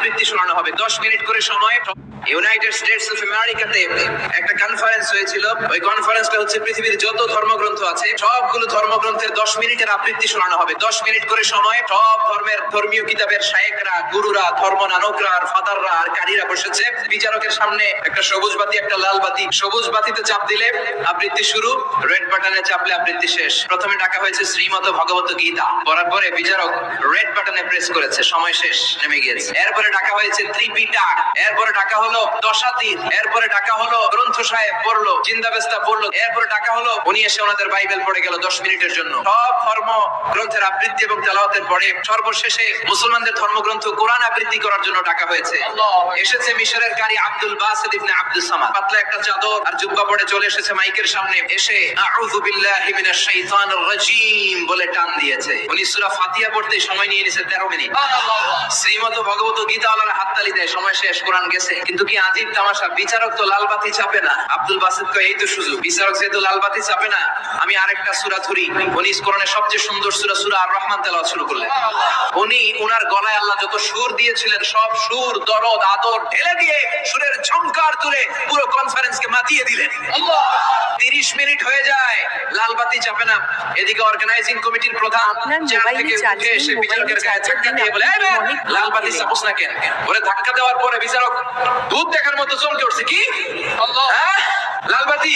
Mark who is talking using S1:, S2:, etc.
S1: আবৃত্তি শোনানো হবে। 10 মিনিট করে সময়। ইউনাইটেড স্টেটস অফ আমেরিকাতে একটা কনফারেন্স হয়েছিল। ওই কনফারেন্সটা হচ্ছে পৃথিবীর যত ধর্মগ্রন্থ আছে সবগুলো ধর্মগ্রন্থের 10 মিনিটের আবৃত্তি শোনানো হবে। 10 মিনিট করে সময়। সব ধর্মের ধর্মীয় কিতাবের শায়েখরা, গুরুরা, ধর্মনানকরা আর ফাদাররা আর কারীরা বসেছে। বিচারকের সামনে একটা সবুজ বাতি, একটা লাল বাতি। সবুজ বাতিতে চাপ দিলে আবৃত্তি শুরু, রেড বাটনে চাপলে আবৃত্তি শেষ। প্রথমে ডাকা হয়েছে শ্রীমদ ভগবত গীতা, পড়ার পরে বিচারক রেড বাটনে প্রেস করেছে, সময় শেষ, নেমে গিয়েছে। এরপরে ডাকা হয়েছে ত্রিপিটক, এরপরে ডাকা হলো দশাতীর, এরপরে ডাকা হলো গ্রন্থ সাহেব পড়লো, জিন্দাবেস্তা পড়লো, এরপরে ডাকা হলো উনি এসে ওনাদের বাইবেল পড়ে গেল 10 মিনিটের জন্য। সব ধর্ম গ্রন্থের আবৃত্তি এবং তেলাওয়াতের পরে সর্বশেষে মুসলমানদের ধর্মগ্রন্থ কোরআন আবৃত্তি করার জন্য ডাকা হয়েছে। এসেছে মিশরের কারি আব্দুল বাসিত ইবনে আব্দুস সামাদ, পাতলা একটা চাদর আর জুব্বা পরে চলে এসেছে মাইকের সামনে। এসে আউযু বিল্লাহি মিনাশ শাইতানির রাজীম বলে টান দিয়েছে। উনি সূরা ফাতিহা পড়তে সময় নিয়ে নিয়েছে 13 মিনিট। শ্রীমদ ভগবত গীতা ওনারা হাততালি দেয়, সময় শেষ, কোরআন গেছে। কিন্তু কি আজীব তামাশা, বিচারক তো লাল বাতি চাপে না। আব্দুল বাসিত কয় এই তো সুযোগ, বিচারক যেহেতু লাল বাতি চাপে না, আমি আরেকটা সূরা ধরি। উনি কোরআনের সবচেয়ে সুন্দর সূরা সূরা আর রহমান তেলাওয়াত শুরু করলেন। উনি উনার গলায় আল্লাহ যত সুর দিয়েছিলেন সব সুর, দরদ, আদর ঢেলে দিয়ে সুরের ঝংকার তুলে পুরো কনফারেন্সকে মাতিয়ে দিলেন। 30 মিনিট হয়ে যায়, লাল বাতি চাপে না। এদিকে অর্গানাইজিং কমিটির প্রধান চেয়ার থেকে উঠে এসে বিচারকের গায়ে ধাক্কা দিয়ে বলে, এই লাল বাতি চাপোস না কেন? ওরে ধাক্কা দেওয়ার পরে বিচারক দুধ দেখার মতো চমকে উঠছে, কি লাল বাতি?